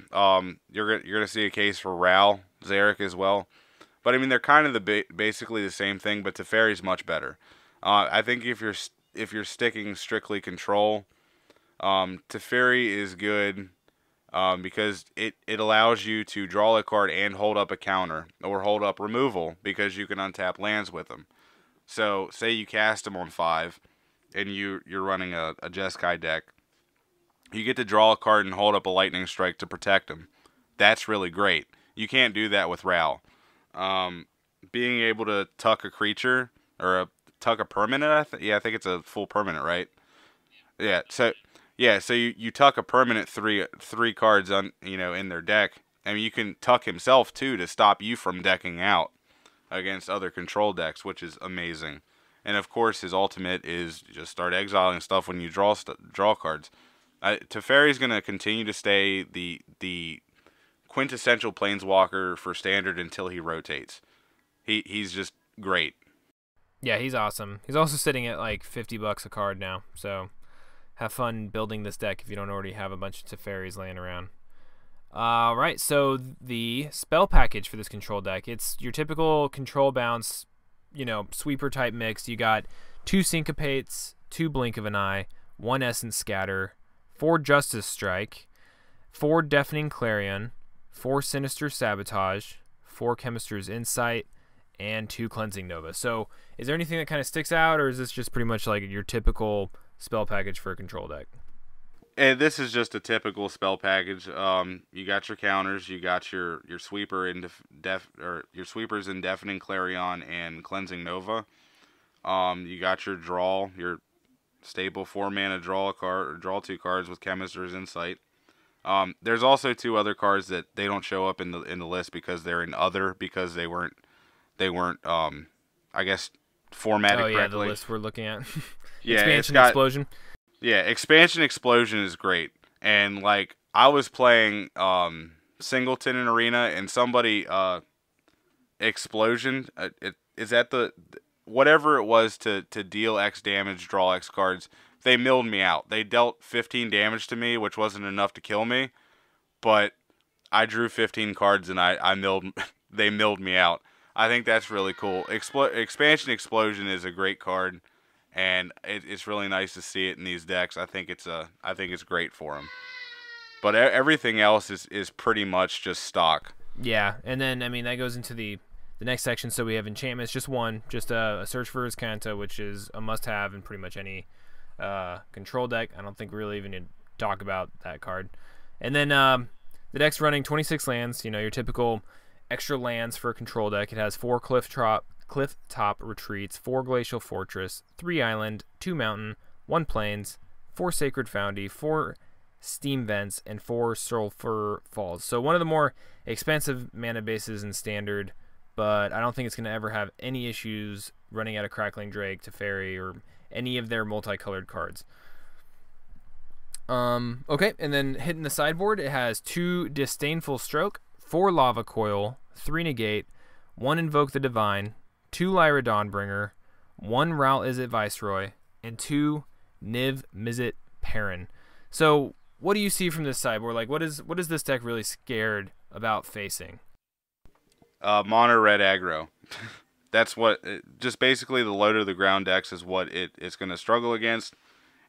You're gonna see a case for Ral, Zarek as well, but I mean they're kind of basically the same thing, but Teferi's much better. I think if you're sticking strictly control, Teferi is good because it allows you to draw a card and hold up a counter or hold up removal because you can untap lands with them. So say you cast them on 5. And you're running a Jeskai deck, you get to draw a card and hold up a Lightning Strike to protect him. That's really great. You can't do that with Ral. Being able to tuck a creature or tuck a permanent, I think it's a full permanent, right? Yeah. So you tuck a permanent three cards on in their deck. I mean, you can tuck himself too to stop you from decking out against other control decks, which is amazing. And of course, his ultimate is just start exiling stuff when you draw cards. Teferi's going to continue to stay the quintessential Planeswalker for Standard until he rotates. He's just great. Yeah, he's awesome. He's also sitting at like $50 a card now, so have fun building this deck if you don't already have a bunch of Teferis laying around. Right, so the spell package for this control deck, it's your typical control bounce, sweeper type mix. You got 2 Syncopates, 2 Blink of an Eye, 1 Essence Scatter, 4 Justice Strike, 4 Deafening Clarion, 4 Sinister Sabotage, 4 Chemist's Insight, and 2 Cleansing Nova. So is there anything that kind of sticks out, or is this just pretty much like your typical spell package for a control deck? And this is just a typical spell package. You got your counters, you got your sweeper in your sweepers in Deafening Clarion and Cleansing Nova. You got your draw, your staple 4-mana draw a card or draw 2 cards with Chemist's Insight. There's also 2 other cards that they don't show up in the list because they're in other because they weren't I guess formatted correctly. Oh yeah, the list we're looking at. Yeah, Expansion Explosion. Yeah, Expansion Explosion is great. And like I was playing Singleton in Arena and somebody Explosion is that the whatever it was to deal X damage, draw X cards. They milled me out. They dealt 15 damage to me, which wasn't enough to kill me, but I drew 15 cards and they milled me out. I think that's really cool. Expansion Explosion is a great card. And it's really nice to see it in these decks. I think it's great for them. But everything else is pretty much just stock. Yeah, and then I mean that goes into the next section. So we have enchantments, just one, just a Search for Azcanta, which is a must-have in pretty much any control deck. I don't think we really even need to talk about that card. And then the deck's running 26 lands. Your typical extra lands for a control deck. It has 4 Clifftop Retreats, 4 Glacial Fortress, 3 Island, 2 Mountain, 1 Plains, 4 Sacred Foundry, 4 Steam Vents, and 4 Sulphur Falls. So one of the more expensive mana bases in Standard, but I don't think it's going to ever have any issues running out of Crackling Drake, Teferi, or any of their multicolored cards. Okay, and then hitting the sideboard, it has 2 Disdainful Stroke, 4 Lava Coil, 3 Negate, 1 Invoke the Divine, 2 Lyra Dawnbringer, 1 Ral Izzet Viceroy, and 2 Niv Mizzet Perrin. So what do you see from this sideboard? Like, what is this deck really scared about facing? Mono red aggro. That's what just basically the low to the ground decks is what it's going to struggle against,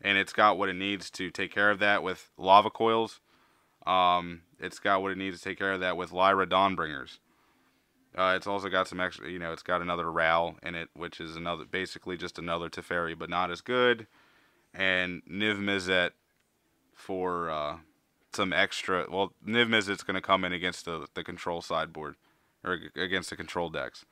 and it's got what it needs to take care of that with Lava Coils. It's got what it needs to take care of that with Lyra Dawnbringers. It's also got some extra, it's got another Ral in it, which is basically just another Teferi, but not as good. And Niv Mizzet for some extra. Well, Niv Mizzet's going to come in against the control sideboard or against the control decks.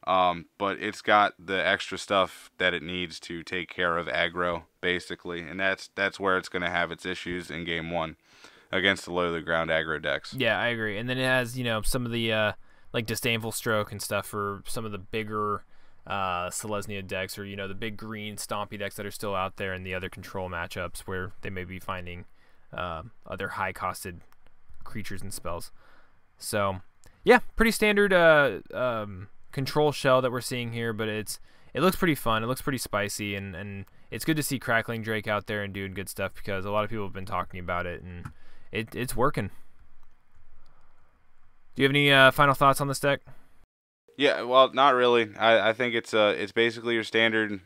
But it's got the extra stuff that it needs to take care of aggro, basically, and that's where it's going to have its issues in game one against the low to the ground aggro decks. Yeah, I agree. And then it has, some of the like Disdainful Stroke and stuff for some of the bigger Selesnya decks, or the big green stompy decks that are still out there in the other control matchups where they may be finding other high costed creatures and spells. So yeah, pretty standard control shell that we're seeing here, but it looks pretty fun. It looks pretty spicy, and it's good to see Crackling Drake out there and doing good stuff, because a lot of people have been talking about it, and it's working. Do you have any final thoughts on this deck? Yeah, well, not really. I think it's basically your standard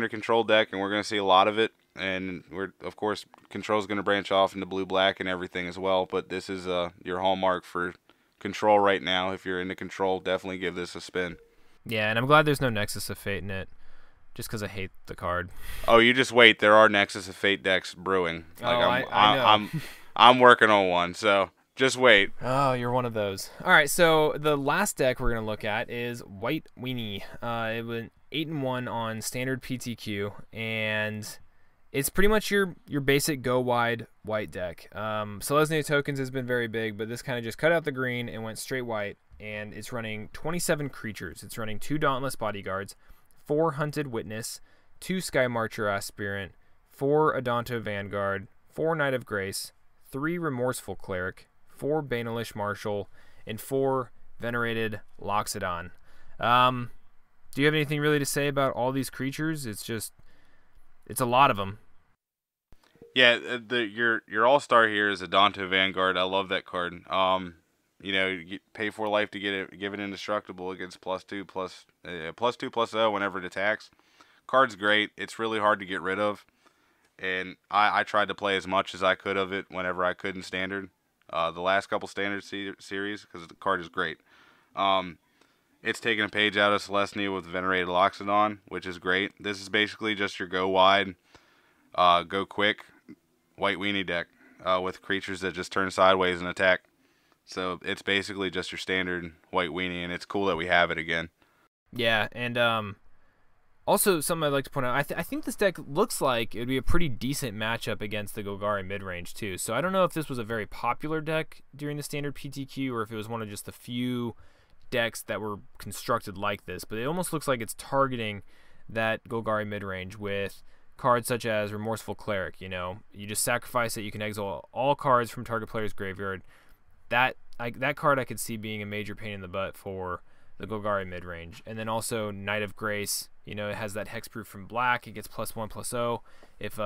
control deck, and we're going to see a lot of it. And of course, control's going to branch off into blue black and everything as well. But this is your hallmark for control right now. If you're into control, definitely give this a spin. Yeah, and I'm glad there's no Nexus of Fate in it, just because I hate the card. Oh, you just wait. There are Nexus of Fate decks brewing. Like, I know. I'm working on one, so just wait. Oh, you're one of those. All right, so the last deck we're gonna look at is White Weenie. It went 8-1 on standard PTQ, and it's pretty much your basic go wide white deck. Selesnya tokens has been very big, but this kind of just cut out the green and went straight white, and it's running 27 creatures. It's running 2 Dauntless Bodyguards, 4 Hunted Witness, 2 Sky Marcher Aspirant, 4 Adonto Vanguard, 4 Knight of Grace, 3 Remorseful Cleric, 4 Banalish Marshal, and 4 Venerated Loxodon. Do you have anything really to say about all these creatures? It's a lot of them. Yeah, your all-star here is Adonto Vanguard. I love that card. You pay 4 life to give it indestructible against +2/+0 whenever it attacks. Card's great. It's really hard to get rid of, and I tried to play as much as I could of it whenever I could in standard. The last couple standard series, because the card is great. It's taking a page out of Selesnya with Venerated Loxodon, which is great. This is basically just your go wide, go quick White Weenie deck with creatures that just turn sideways and attack. So it's basically just your standard White Weenie, and it's cool that we have it again. Yeah, and also something I'd like to point out, I think this deck looks like it would be a pretty decent matchup against the Golgari midrange too. So I don't know if this was a very popular deck during the standard PTQ, or if it was one of just the few decks that were constructed like this, but it almost looks like it's targeting that Golgari midrange with cards such as Remorseful Cleric. You just sacrifice it, you can exile all cards from target player's graveyard. That card I could see being a major pain in the butt for the Golgari midrange. And then also Knight of Grace, it has that hexproof from black. It gets +1/+0 if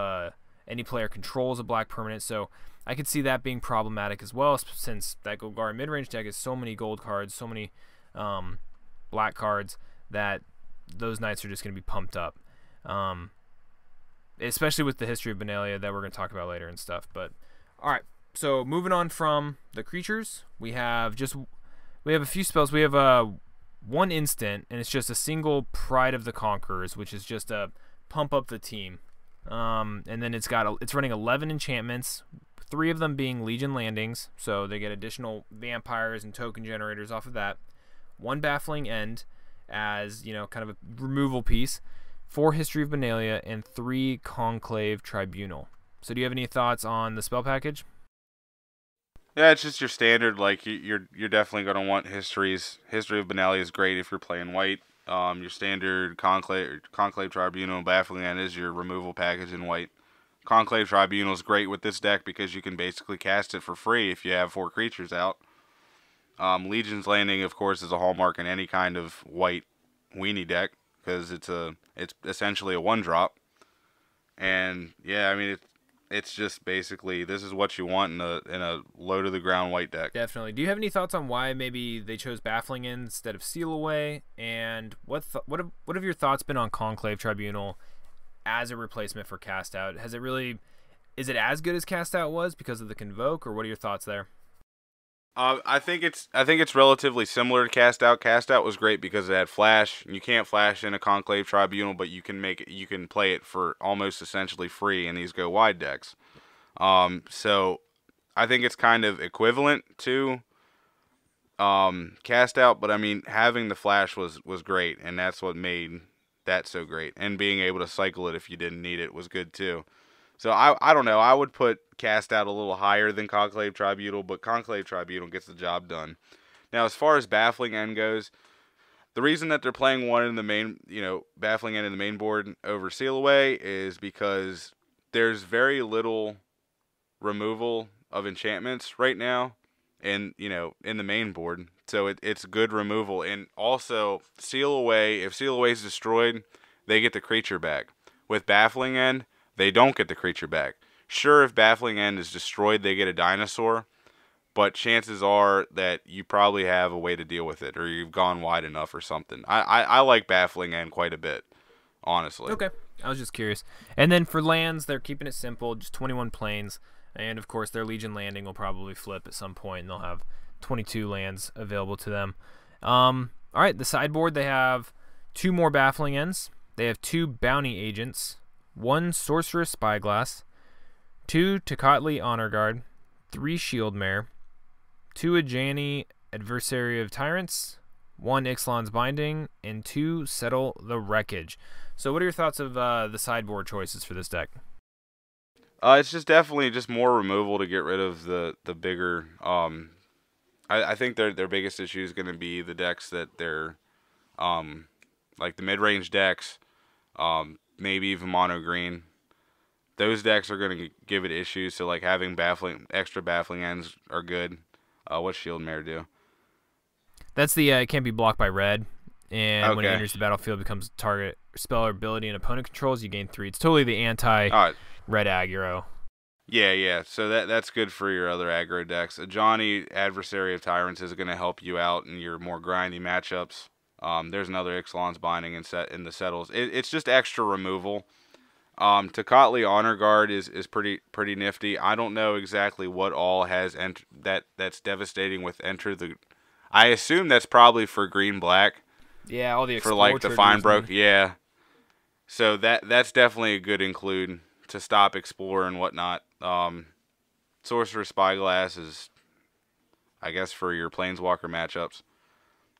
any player controls a black permanent. So I could see that being problematic as well, since that Golgari midrange deck has so many gold cards, so many black cards, that those knights are just going to be pumped up. Especially with the history of Benalia that we're going to talk about later and stuff. But all right, so moving on from the creatures, we have a few spells. We have one instant, and it's just a single Pride of the Conquerors, which is just a pump up the team. And then it's running 11 enchantments, 3 of them being Legion Landings, so they get additional vampires and token generators off of that. 1 Baffling End as kind of a removal piece, 4 History of Benalia, and 3 Conclave Tribunal. So do you have any thoughts on the spell package? Yeah, it's just your standard. Like you're definitely gonna want History of Benalia is great if you're playing white. Your standard Conclave Tribunal and Baffling End is your removal package in white. Conclave Tribunal is great with this deck because you can basically cast it for free if you have 4 creatures out. Legion's Landing, of course, is a hallmark in any kind of white weenie deck because it's essentially a 1-drop. And yeah, I mean it's just basically this is what you want in a low to the ground white deck. Definitely. Do you have any thoughts on why maybe they chose Baffling End instead of Seal Away? And what have your thoughts been on Conclave Tribunal as a replacement for Cast Out? Is it as good as Cast Out was because of the Convoke, or what are your thoughts there? I think it's relatively similar to Cast Out. Cast Out was great because it had flash. You can't flash in a Conclave Tribunal, but you can play it for almost essentially free in these go wide decks. So I think it's kind of equivalent to cast out, but I mean, having the flash was great, and that's what made that so great. And being able to cycle it if you didn't need it was good too. So I don't know. I would put cast out a little higher than Conclave Tribunal, but Conclave Tribunal gets the job done. Now, as far as Baffling End goes, the reason that they're playing one in the main, Baffling End in the main board over Seal Away is because there's very little removal of enchantments right now in the main board, so it's good removal. And also Seal Away, if Seal Away is destroyed, they get the creature back. With Baffling End, they don't get the creature back. Sure, if Baffling End is destroyed, they get a dinosaur, but chances are that you probably have a way to deal with it, or you've gone wide enough or something. I like Baffling End quite a bit, honestly. Okay, I was just curious. And then for lands, they're keeping it simple, just 21 planes. And, of course, their Legion Landing will probably flip at some point, and they'll have 22 lands available to them. All right, the sideboard, they have 2 more Baffling Ends. They have 2 Bounty Agents, 1 Sorceress Spyglass, 2 Tocatli Honor Guard, 3 Shield Mare, 2 Ajani Adversary of Tyrants, 1 Ixalan's Binding, and 2 Settle the Wreckage. So what are your thoughts of the sideboard choices for this deck? It's just definitely just more removal to get rid of the bigger. I think their biggest issue is going to be the decks that they're, like the mid range decks, maybe even mono green. Those decks are going to give it issues. So like having extra baffling ends are good. What's Shield Mare do? That's the it can't be blocked by red, and when it Okay. enters the battlefield, it becomes target spell or ability and opponent controls. You gain 3. It's totally the anti red aggro. Yeah. So that's good for your other aggro decks. A Johnny Adversary of Tyrants is going to help you out in your more grindy matchups. There's another Ixalan's Binding in the settles. It's just extra removal. Tocatli Honor Guard is pretty nifty. I don't know exactly what all has that's devastating with enter the. I assume that's probably for green black. Yeah, all the for like the fine broke. man. Yeah. So that's definitely a good include to stop Explorer and whatnot. Sorcerer Spyglass is, I guess, for your Planeswalker matchups.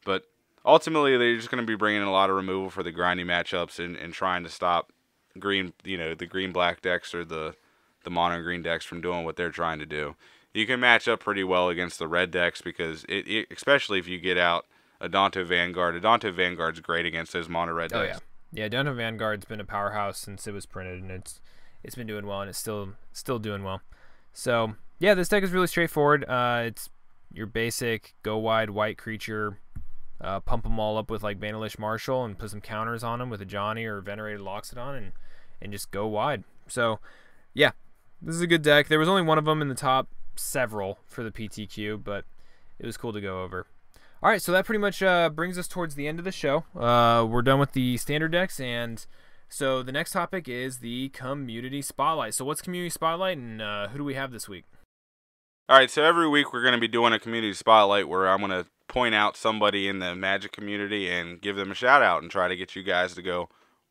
But ultimately, they're just going to be bringing in a lot of removal for the grindy matchups and trying to stop the green-black decks or the mono-green decks from doing what they're trying to do. You can match up pretty well against the red decks because, especially if you get out Adonto Vanguard. Adonto Vanguard's great against those mono-red decks. Oh, yeah. Yeah, Adonto Vanguard's been a powerhouse since it was printed, and it's been doing well, and it's still doing well. So, yeah, this deck is really straightforward. It's your basic go-wide white creature, pump them all up with, like, Banalish Marshal and put some counters on them with a Johnny or Venerated Loxodon and just go wide. So, yeah, this is a good deck. There was only one of them in the top several for the PTQ, but it was cool to go over. All right, so that pretty much brings us towards the end of the show. We're done with the standard decks, and so the next topic is the Community Spotlight. So what's Community Spotlight, and who do we have this week? All right, so every week we're going to be doing a Community Spotlight where I'm going to point out somebody in the Magic community and give them a shout-out and try to get you guys to go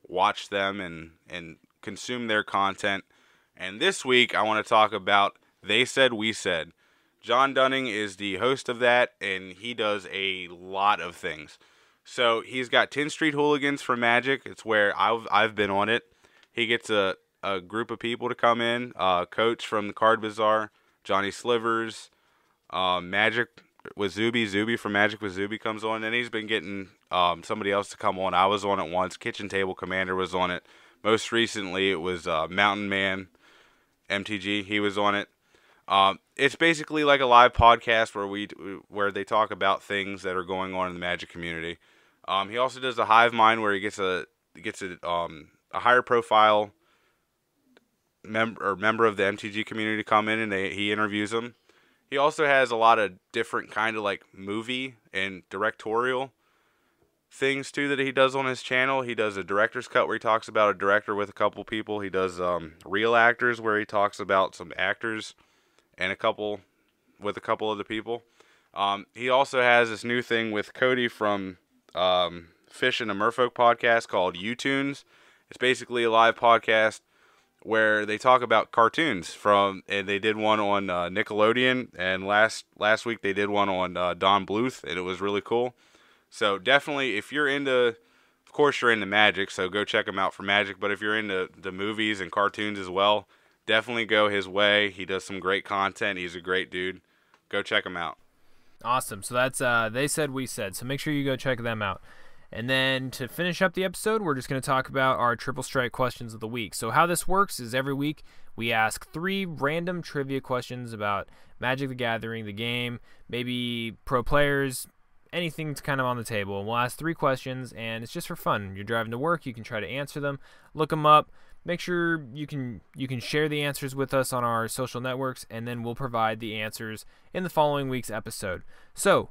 watch them and consume their content. And this week I want to talk about They Said, We Said. John Dunning is the host of that, and he does a lot of things. So he's got 10th Street Hooligans for Magic. It's where I've been on it. He gets a group of people to come in. Coach from the Card Bazaar, Johnny Slivers, Magic with Zuby from Magic with Zuby comes on, and he's been getting somebody else to come on. I was on it once. Kitchen Table Commander was on it. Most recently, it was Mountain Man, MTG. He was on it. It's basically like a live podcast where they talk about things that are going on in the Magic community. He also does a Hive Mind where he gets a higher profile member of the MTG community to come in and he interviews them. He also has a lot of different kind of like movie and directorial things too that he does on his channel. He does a director's cut where he talks about a director with a couple people. He does real actors where he talks about some actors and a couple other people. He also has this new thing with Cody from Fish and a Merfolk podcast called U-Tunes. It's basically a live podcast where they talk about cartoons and they did one on Nickelodeon, and last week they did one on Don Bluth, and it was really cool. So definitely, if you're into, of course you're into Magic, so go check him out for Magic. But if you're into the movies and cartoons as well, definitely go his way. He does some great content. He's a great dude. Go check him out. Awesome. So that's They Said, We Said. So make sure you go check them out. And then to finish up the episode, we're just going to talk about our Triple Strike questions of the week. So how this works is every week we ask 3 random trivia questions about Magic the Gathering, the game, maybe pro players, anything's kind of on the table. And we'll ask 3 questions, and it's just for fun. You're driving to work, you can try to answer them, look them up. Make sure you can share the answers with us on our social networks, and then we'll provide the answers in the following week's episode. So,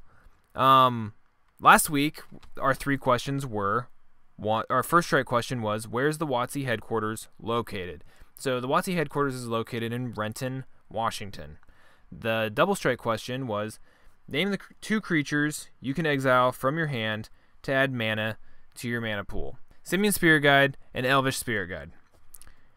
last week, our 3 questions were, our first strike question was, where's the WotC headquarters located? So the WotC headquarters is located in Renton, Washington. The double strike question was, name the 2 creatures you can exile from your hand to add mana to your mana pool. Simian Spirit Guide and Elvish Spirit Guide.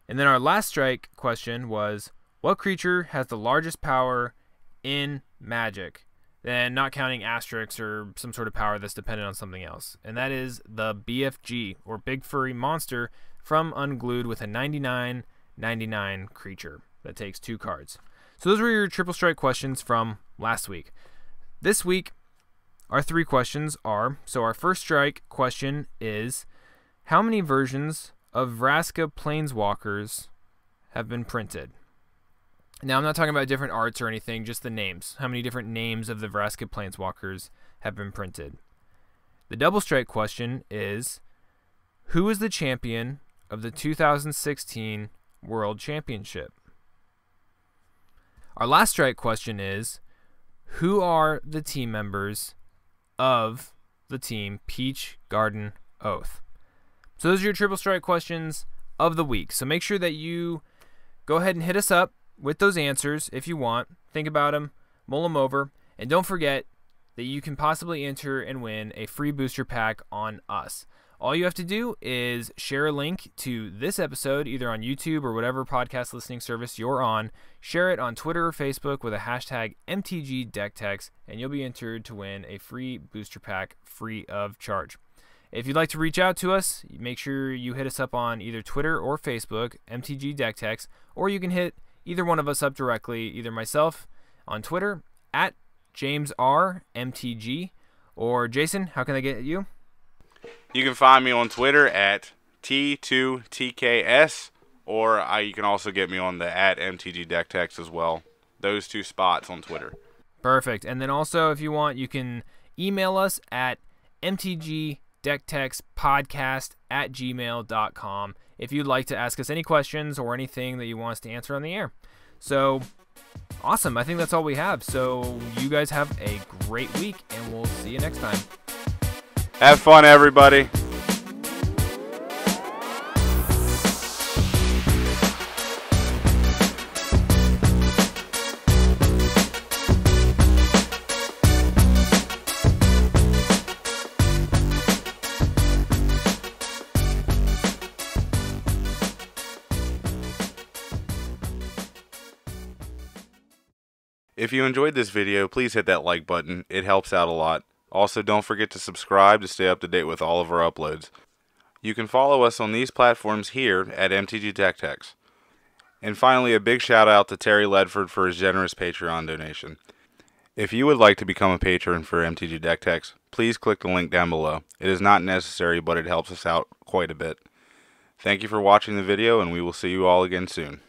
And then our last strike question was, what creature has the largest power in Magic? Then not counting asterisks or some sort of power that's dependent on something else. And that is the BFG, or Big Furry Monster, from Unglued, with a 99/99 creature that takes 2 cards. So those were your triple strike questions from last week. This week, our 3 questions are, so our first strike question is, how many versions of Vraska Planeswalkers have been printed? Now, I'm not talking about different arts or anything, just the names. How many different names of the Vraska Planeswalkers have been printed? The double strike question is, who is the champion of the 2016 World Championship? Our last strike question is, who are the team members of the team Peach Garden Oath? So those are your triple strike questions of the week. So make sure that you go ahead and hit us up with those answers if you want. Think about them, mull them over, and don't forget that you can possibly enter and win a free booster pack on us. All you have to do is share a link to this episode either on YouTube or whatever podcast listening service you're on. Share it on Twitter or Facebook with a hashtag MTGDeckTechs, and you'll be entered to win a free booster pack free of charge. If you'd like to reach out to us, make sure you hit us up on either Twitter or Facebook, MTGDeckTechs, or you can hit either one of us up directly, either myself on Twitter at JamesRMTG, or Jason, how can they get you? You can find me on Twitter at T2TKS, or you can also get me on the at MTGDeckTechs as well. Those 2 spots on Twitter. Perfect. And then also, if you want, you can email us at mtgdecktechspodcast@gmail.com if you'd like to ask us any questions or anything that you want us to answer on the air. So, awesome. I think that's all we have. So, you guys have a great week, and we'll see you next time. Have fun, everybody. If you enjoyed this video, please hit that like button. It helps out a lot. Also, don't forget to subscribe to stay up to date with all of our uploads. You can follow us on these platforms here at MTGDeckTechs. And finally, a big shout out to Terry Ledford for his generous Patreon donation. If you would like to become a patron for MTGDeckTechs, please click the link down below. It is not necessary, but it helps us out quite a bit. Thank you for watching the video, and we will see you all again soon.